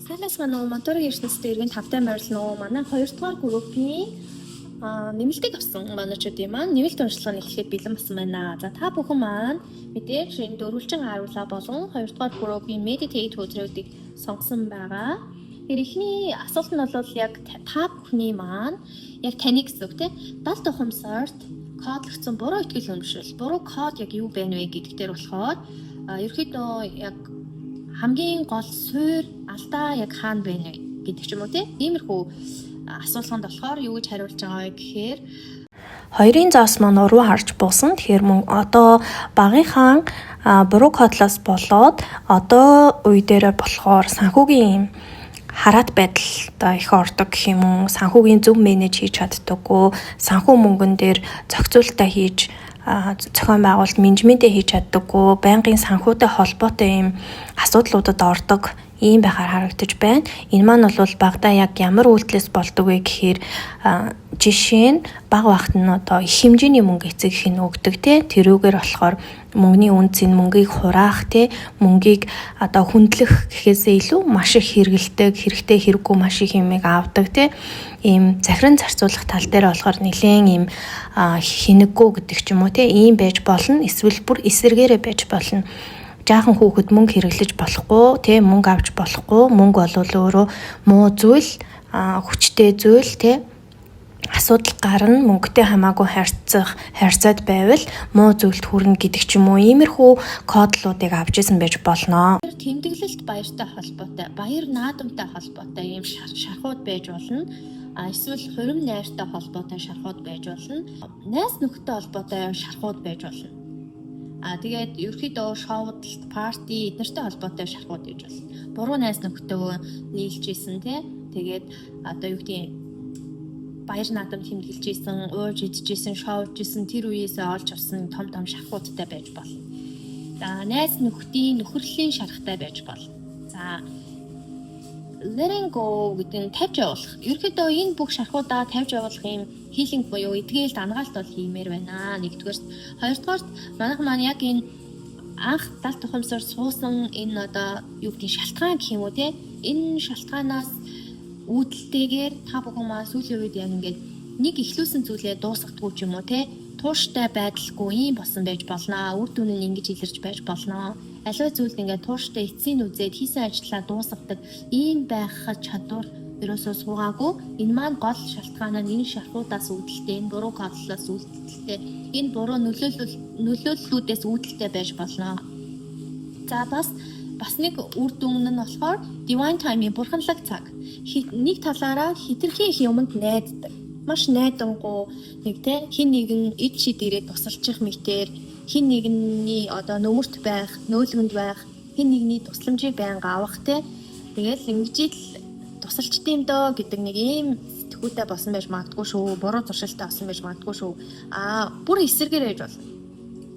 Цайлаас манай моторыг ирснэстэй иргэн тавтай морилно. Манай 2 дугаар группийн нэмэлтийг авсан манайчуудын маань нэмэлт уншлагыг эхлэхэд бэлэн болсон байна. За та бүхэн маань мэдээж энэ дөрвөлжин харуула болон 2 дугаар группийн meditate хөтөлбөрийг сонгосон байгаа. Тэгэхээр эхний асуулт нь бол яг та бүхний маань яг таны гэсэн үг тийм 70 тухамсарт кодлогдсон буруу ихтгэл үнэмшил, буруу код яг юу байна вэ гэдэг дээр болохоор ерөөхдөө яг хамгийн гол суур алдаа яг хаана байна вэ гэдэг ч юм уу тийм иймэрхүү асуулганд болохоор юу гэж хариулж байгаа вэ гэхээр хоёрын зоос маань уруу харж буусан. Тэгэхээр мөн одоо багынхаа буруу кодлоос болоод одоо үе дээр болохоор санхүүгийн хараат байдалтай их ордог гэх юм уу, санхүүгийн зөв менеж хийж чаддаггүй, санхүү мөнгөн дээр зохицуулалтаа хийж зохион байгуулалт менежментээ хийж чаддаггүй, байнгын санхүүтэй холбоотой юм асуудлуудад ордог ийм байхаар харагдаж байна. Энэ маань бол багада яг ямар үйлдэлээс болдог вэ гэхээр жишээ нь бага багт нь одоо их хэмжээний мөнгө эцэг их нь өгдөг те, тэрүүгээр болохоор мөнгөний үнцийг мөнгийг хураах те, мөнгийг одоо хүндлэх гэхээсээ илүү маш их хэрэгэлдэг, хэрэгтэй хэрэггүй маш их юмыг авдаг те. Ийм захиран зарцуулах тал дээр болохоор нэлээд ийм хинэггүй гэдэг ч юм уу те, ийм байж болно. Эсвэл бүр эсэргээрээ байж болно. Жаахан хүүхэд мөнгө хэрэглэж болохгүй, тэ мөнгө авч болохгүй, мөнгө бол өөрөө муу зүйл, хүчтэй зүйл, тэ асуудал гарна, мөнгөтэй хамаагүй харьцаад байвал муу зүйлд хүрнэ гэдэг ч юм уу, иймэрхүү кодлуудыг авч исэн байж болно. Тэмдэглэлт баяртай холбоотой, баяр наадамтай холбоотой ийм шархууд байж болно. Эсвэл хурим найртай холбоотой шархууд байж болно. Найс нөхдөд холбоотой шархууд байж болно. Тэгээд ерөөхдөө шоудалт, парти эднэртэй холбоотой шархууд гэж байна. Буруу найз нөхдөдөө нийлж исэн тий. Тэгээд одоо юу гэдгийг баяр наадам тэмдэглэж исэн, ууж идэж исэн, шоудж исэн тэр үеэсээ олж авсан том шархуудтай байж болно. За найз нөхдийн нөхөрлийн шархтай байж болно. За letting go гэдэг нь тавьж явуулах. Ерөөхдөө энэ бүх шархуудаа тавьж явуулах юм healing буюу эдгээлт ангаалт бол хиймээр байна. Нэгдүгээрт, хоёрдугаарт манайх маань яг энэ анх 70 тухамсар суусан энэ одоо юу гэдгийг шалтгаан гэх юм уу те. Энэ шалтгаанаас үүдэлтэйгээр та бүхэн маань сүүлийн үед яг ингээд нэг ихлүүлсэн зүйлээ дуусгадаггүй ч юм уу те. Тууштай байдалгүй юм болсон байж болно. Үр дүн нь ингэж илэрч байж болно. Аливаа зүйлд ингээд тууштай эцсийн үзээд хийсэн ажлаа дуусгадаг ийм байх чадвар ерөөсөө суугаагүй. Энэ маань гол шалтгаан нь энэ шархуудаас үүдэлтэй, энэ буруу кодлоос үүдэлтэй, энэ буруу нөлөөллүүдээс үүдэлтэй байж болно. За бас нэг үр дүн нь болохоор divine time-ийн бурханлаг цаг. Нэг талаараа хитрхи их юмд найддаг. Маш найдангуй нэг те хин нэгэн эд шид ирээд тусалчих мэтэр хин нэгний одоо нөмөрт байх, нөөлгөнд байх, хин нэгний тусламжийг байнга авах те. Тэгэл ингэж л тусалчт юм доо гэдэг нэг ийм сэтгүүтэй болсон байж магадгүй шүү. Буруу туршилттай болсон байж магадгүй шүү. Бүр эсэргээр байж болно.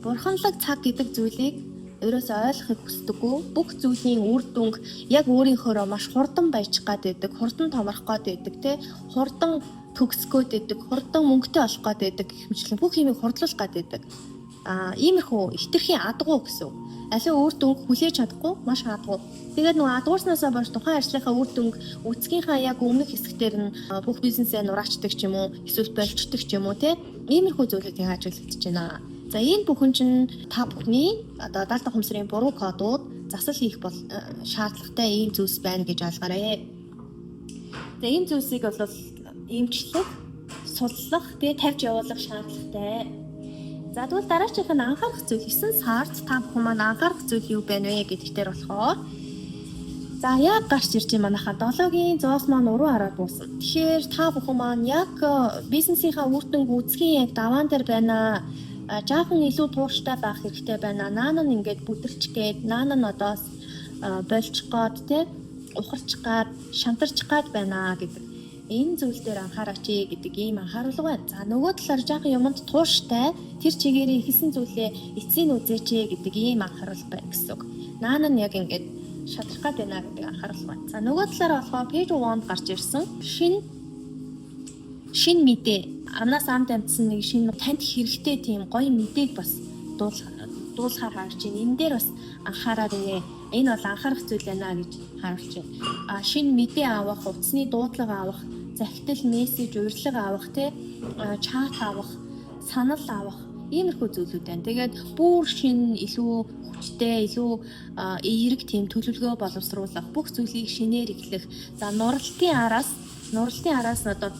Бурханлаг цаг гэдэг зүйлийг ерөөсөө ойлгохыг хүсдэггүй. Бүх зүйлийн үр дүнг яг өөрийнхөөрөө маш хурдан баяжих гад байдаг, хурдан томрох гад байдаг те. Хурдан төгсгөөд байдаг, хурдан мөнгөтэй олох гад байдаг гэх мэтлэн бүх юмыг хурдлуулах гад байдаг. Иймэрхүү хитрхийн адгуу гэсэн. Аливаа үр дүнг хүлээж чадахгүй маш адгуу. Тэгээд нөгөө адгуурснаасаа болж тухайн ажлынхаа үр дүнг үцгийнхаа яг өмнөх хэсэгтэр нь бүх бизнесээ нураачдаг ч юм уу, эсвэл болчдөг ч юм уу те. Иймэрхүү зүйлүүдийг ажиглагдаж байна. За энэ бүхэн чинь та бүхний одоо 70 тухамсрын буруу кодууд засал хийх шаардлагатай ийм зүйлс байна гэж ойлгоорой. За энэ зүйлсийг бол эмчлэх, судлах, тэгээ тавьж явуулах шаардлагатай. За тэгвэл дараачих нь анхаарах зүйл 9 сард та бүхэн маань анхаарах зүйл юу байна вэ гэдэгт болохоор за яг гарч ирж байна манайхаа 7-гийн зоос маань уруу хараад буусан. Тэгэхээр та бүхэн маань яг бизнесийнхаа үр дүнг үзхийн яг даваан дээр байна. Жаахан илүү тууштай байх хэрэгтэй байна. Наана нь ингээд бүдэрч гээд наана нь одоос болж гоод те ухарч гад шантарч гад байна гэдэг. Энэ зүйл дээр анхаараач гэдэг ийм анхааруулга байна. За нөгөө талаар жаахан юмд тууштай тэр чигээрээ ихсэн зүйлээ эцсийн үзээч гэдэг ийм анхааруулга байна гэсэн үг. Наана нь яг ингээд шатрах гад байна гэдэг анхааруулга байна. За нөгөө талаараа болохоор page 1-д гарч ирсэн шин мэдээ амнаас амд амтсан нэг шинэ танд хэрэгтэй тийм гоё мэдээг бас дуулахаар харж байна. Энэ дээр бас анхаараарай. Энэ бол анхаарах зүйл байна гэж харуулж байна. Шинэ мэдээ авах, утасны дуудлага авах, захидал, мессеж, урилга авах, чат авах, санал авах иймэрхүү зүйлүүд байна. Тэгээд бүр шинэ илүү хүчтэй, илүү эерэг тийм төлөвлөгөө боловсруулах, бүх зүйлийг шинээр эхлэх. За нуралтын араас одоо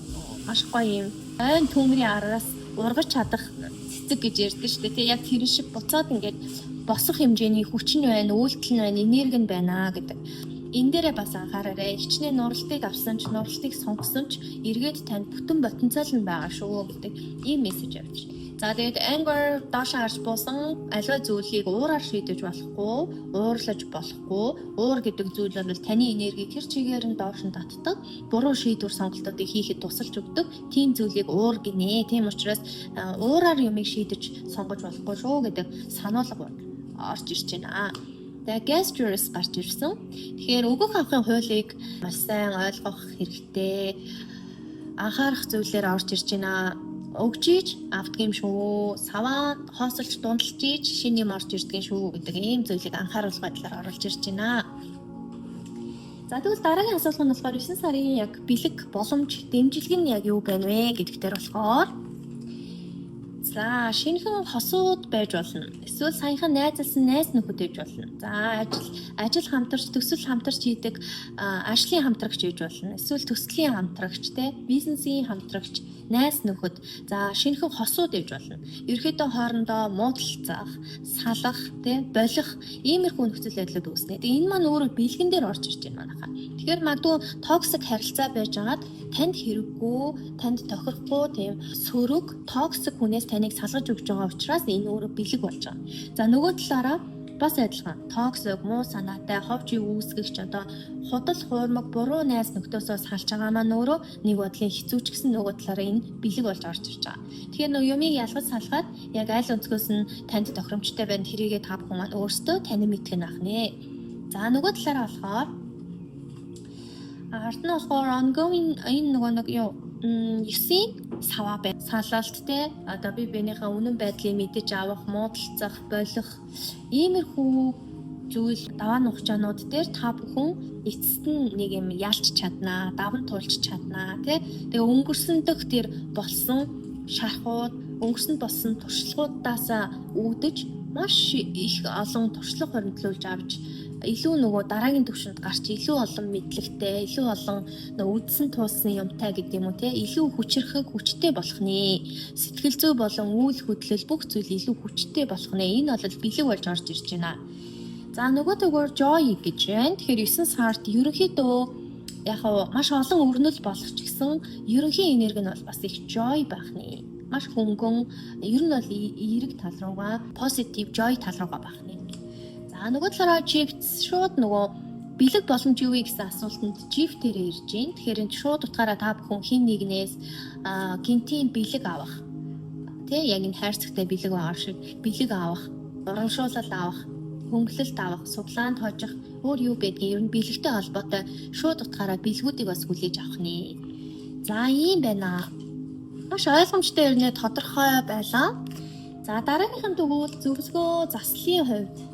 маш гоё юм ойн төмрийн араас ургаж чадах цэцэг гэж ярьдаг шүү дээ. Яг тэр шиг буцаад ингээд босох хэмжээний хүч нь байна, үйлдэл нь байна, энерги нь байна гэдэг. Энэ дээрээ бас анхаараарай. Хичнээн нуралтыг авсан ч, нуралтыг сонгосон ч эргээд танд бүтэн потенциал нь байгаа шүү гэдэг ийм мессеж явж байна. За тэгээд anger доош харж буусан аливаа зүйлийг уураар шийдэж болохгүй, уурлаж болохгүй. Уур гэдэг зүйл бол таны энергийг тэр чигээр нь доош нь татдаг, буруу шийдвэр сонголтуудыг хийхэд тусалж өгдөг. Тийм зүйлийг уур гинэ. Тийм учраас уураар юмыг шийдэж сонгож болохгүй шүү гэдэг сануулга орж ирж байна. Тэгээд gestures гарч ирсэн. Тэгэхээр өгөх авахын хуулийг маш сайн ойлгох хэрэгтэй. Анхаарах зүйлээр орж ирж байна. Өгж иж автгийм шүү. Саваа хоосолж дундалж иж шинэ юм орж ирдэг шүү гэдэг ийм зүйлийг анхааруулах байдлаар оруулж ирж байна. За тэгвэл дараагийн асуулт нь болохоор 9 сарын яг бэлэг боломж дэмжлэг нь яг юу байна вэ гэдэгтэр болохоор за шинэхэн хосууд байж болно. Эсвэл саяхан найзалсан найз нөхөд байж болно. За ажил хамтарч төсөл хамтарч хийдэг ажлын хамтрагч байж болно. Эсвэл төслийн хамтрагч бизнесийн хамтрагч найз нөхөд. За шинэхэн хосууд байж болно. Ерөнхийдөө хоорондоо муудалцах, салах, болох иймэрхүү нөхцөл байдлууд үүснэ. Тэгээ энэ маань өөрөө бэлгэн дээр орж ирж байна манайхаа. Тэгэхээр магадгүй токсик харилцаа байж байгаад танд хэрэггүй, танд тохирохгүй тийм сөрөг, токсик хүнээс таныг салгаж өгч байгаа учраас энэ өөрөө бэлэг болж байгаа. За нөгөө талаараа бас адилхан токсик, муу санаатай, ховжийг үүсгэгч одоо худал хуурмаг буруу найз нөхдөсөө салж байгаа маань өөрөө нэг бодлын хэцүүч гэсэн нөгөө талаараа энэ бэлэг болж орж ирж байгаа. Тэгэхээр нөгөө юмыг ялгаж салгаад яг аль өнцгөөс нь танд тохиромжтой байна тэрийгээ та бүхэн маань өөрсдөө танин мэдгэн ах нэ. За нөгөө талаараа болохоор ард нь болохоор ongoing энэ нэг юу 9 саваа бай. Салаалттай одоо би биенийхээ үнэн байдлыг мэдэж авах, муудалцах, болох иймэрхүү зүйл даваа нухчаанууд дээр та бүхэн эцэст нь нэг юм ялч чаднаа, даван туулж чаднаа тэгээ өнгөрсөн дэх тэр болсон шархууд, өнгөрсөнд болсон туршлагуудаас үүдэж маш их олон туршлага хоригдлуулж авч илүү нөгөө дараагийн төвшөнд гарч илүү олон мэдлэгтэй, илүү олон үдсэн туулсан юмтай гэдэг юм уу илүү хүчрэх, хүчтэй болох нэ. Сэтгэл зүй болон үйл хөдлөл бүх зүйл илүү хүчтэй болох нэ. Энэ бол бэлэг болж орж ирж байна. За нөгөө төгөөр joy гэж байна. Тэгэхээр 9 сард ерөнхийдөө яг маш олон өрнөл болох ч гэсэн ерөнхий энерги нь бол бас их joy байх нэ. Маш хөнгөн, ер нь бол эерэг тал руугаа, positive joy тал руугаа байх нэ. Нөгөө талаараа shift шууд нөгөө бэлэг боломж юу вэ гэсэн асуултанд shift-ээр ирж байна. Тэгэхээр энэ шууд утгаараа та бүхэн хин нэгнээс гинтийн бэлэг авах. Яг энэ хайрцагтай бэлэг байгаа шиг бэлэг авах, урамшуулал авах, хөнгөлөлт авах, суглаанд хожих өөр юу байдгийг ер нь бэлэгтэй холбоотой шууд утгаараа бэлгүүдийг бас хүлээж авах нэ. За ийм байна. Маш ойлгомжтой өрнө тодорхой байлаа. За дараагийнхан тэгвэл зөвлөгөө заслын хувьд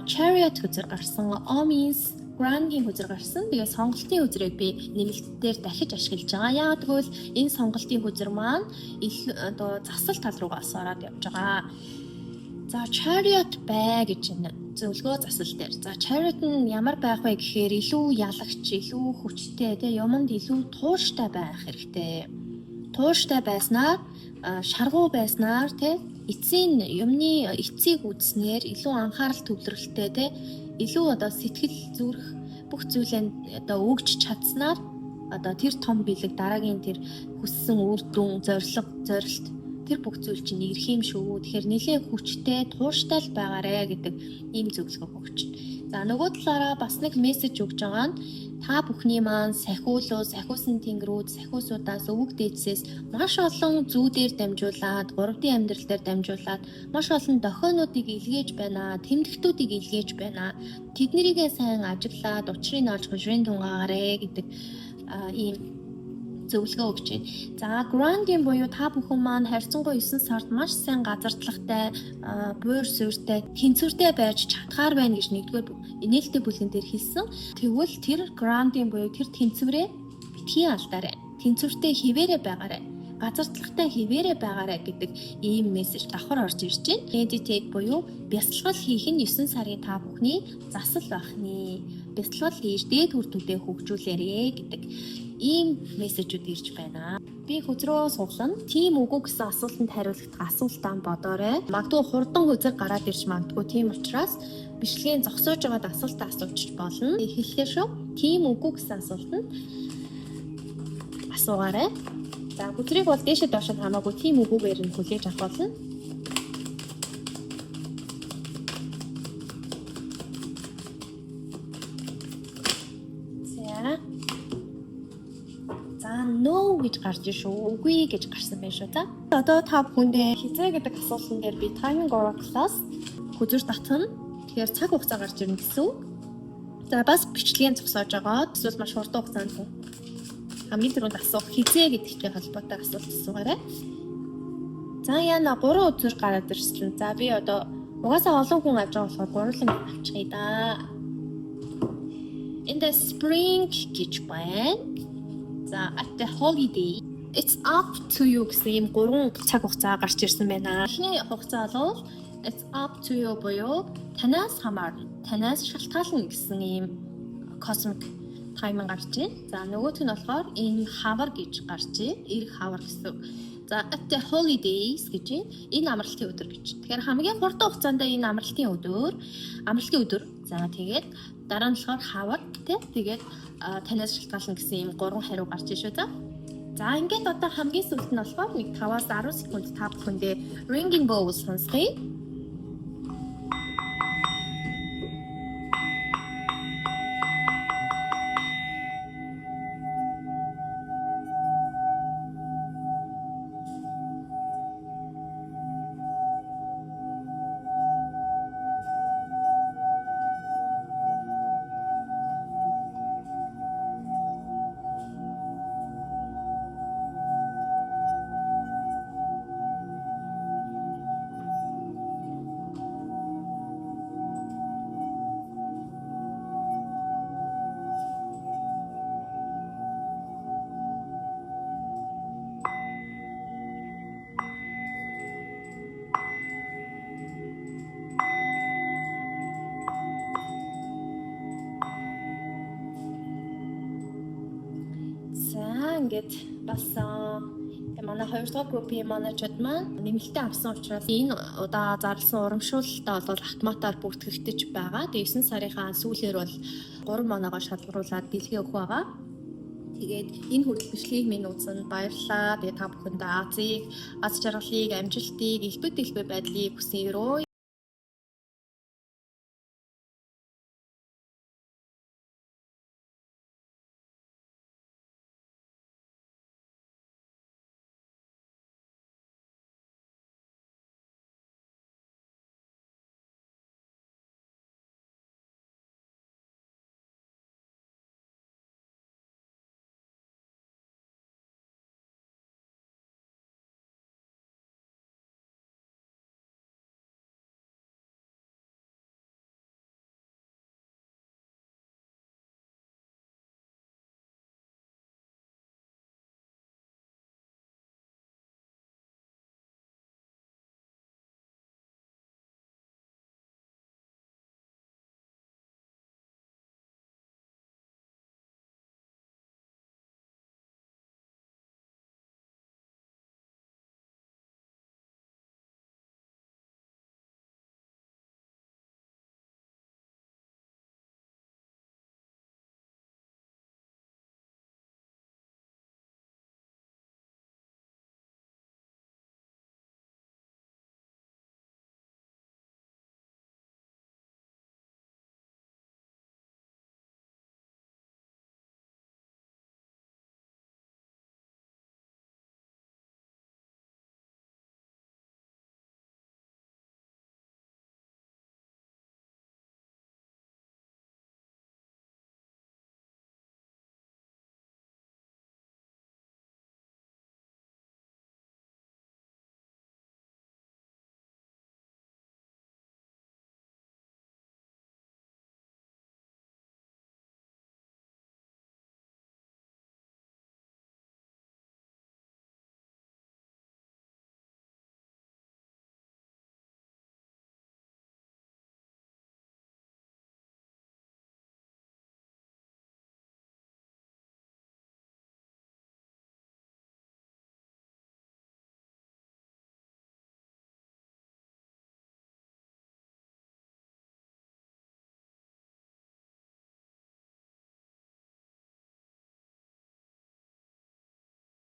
Chariot үзэр гарсан, Omens Grand-ийн үзэр гарсан. Тэгээ сонголтын үзрийг би нэмэлтээр дахиж ашиглаж байгаа. Яагаад гэвэл энэ сонголтын үзэр маань одоо засал тал руугаас ороод явж байгаа. За Chariot бай гэж байна. Зөвлөгөө засал дээр. За Chariot нь ямар байх вэ гэхээр илүү ялагч, илүү хүчтэй, юмд илүү тууштай байх хэрэгтэй. Тууштай байснаар, шаргуу байснаар эцсийн юмны эцсийг үзснээр илүү анхаарал төвлөрөлттэй илүү одоо сэтгэл зүрх бүх зүйлээ одоо өгж чадсанаар одоо тэр том бэлэг дараагийн тэр хүссэн үр дүн зорилт тэр бүх зүйл чинь ирэх юм шүү. Тэгэхээр нэлээд хүчтэй тууштай л байгаарэ гэдэг ийм зөвлөгөө өгч байна. За нөгөө талаараа бас нэг мессеж өгж байгаа нь та бүхний маань сахиусан тэнгэрүүд, сахиусуудаас өвөг дээдсээс маш олон зүүдээр дамжуулаад, 3D амьдрал дээр дамжуулаад маш олон дохионуудыг илгээж байна, тэмдэгтүүдийг илгээж байна. Тэднэрийгээ сайн ажиглаад учрыг олж хужрын тунгаагаарэ гэдэг ийм зөвлөгөө өгч байна. За, grounding буюу та бүхэн маань харьцангуй 9 сард маш сайн газардлагатай, буур суурьтай, тэнцвэртэй байж чадхаар байна гэж нэгдүгээр нээлттэй бүлгэн дээр хэлсэн. Тэгвэл тэр grounding буюу тэр тэнцвэрээ битгий алдаарай. Тэнцвэртэй хിവэрэ байгаарай. Газардлагатай хിവэрэ байгаарай гэдэг ийм мессеж давхар орж ирж байна. Meditate буюу бясалгал хийх нь 9 сарын та бүхний засал байх нэ. Бясалгал хийж дээд хүртүүдэд хөгжүүлээрэй гэдэг ийм мессежүүд ирж байна. Би хөзрөө суглана. Тийм үгүй гэсэн асуултанд хариулах асуултаа бодоорой. Магадгүй хурдан хөзөр гараад ирж магадгүй. Тийм учраас бичлэгийн зогсоож байгаад асуултаа асуучих болно. Хэлэхээр шүү. Тийм үгүй гэсэн асуултанд асуугаарай. За, хөзрийг бол дээшээ доошод хамаагүй тийм үгүйгээр нь хүлээж авах болно. За, no гэж гарч ир шүү. Үгүй гэж гарсан байх шүү. За. Одоо та бүхэндээ хизээ гэдэг асуултан дээр би timing oracle-аас хөзөр татна. Тэгэхээр цаг хугацаа гарч ирнэ гэсэн үг. За, бас бичлэгийн зогсоож байгаа. Эсвэл маш хурдан хугацаанд хамгийн түрүүнд асуух хизээ гэдэгтэй холбоотой асуулт асуугаарай. За, яна 3 өдөр гараад ирсэн. За, би одоо угаасаа олон хүн авч байгаа болохоор гурлан авчихъя да. In the spring гэж байна. За, at the holiday it's up to you гэсэн 3 цаг хугацаа гарч ирсэн байна. Эхний хугацаа бол it's up to you буюу танаас хамаарна. Танаас шалтгаална гэсэн ийм cosmic тайминг гарч байна. За, нөгөөх нь болохоор in hour гэж гарч байна. Ирэх hour гэсэн. За, at the holidays гэж байна. Энэ амралтын өдөр гэж. Тэгэхээр хамгийн хурдан хугацаанд энэ амралтын өдөр. За, тэгээд дараа нь болохоор hour тэгээд танаас шалтгаална гэсэн ийм 3 хариу гарч байна шүү. За, ингээд одоо хамгийн сүүлд нь болохоор 5-аас 10 секунд та бүхэндээ ringing bowl сонсгоё. Ингээд бас манай 2 дугаар группийн менежерд маань нэмэлтээ авсан учраас энэ удаа зарласан урамшуулалтаа бол автоматар бүртгэгдэж байгаа. Тэгээ 9 сарынхаа сүүлээр бол 3 моноогоо шалгаруулад бэлгээ өгөх байгаа. Тэгээд энэ хүртэл бичлэгийг минь үзэн баярлалаа. Тэгээ та бүхэнд Аз жаргалыг, амжилтыг, элбэг дэлбэг байдлыг хүсье.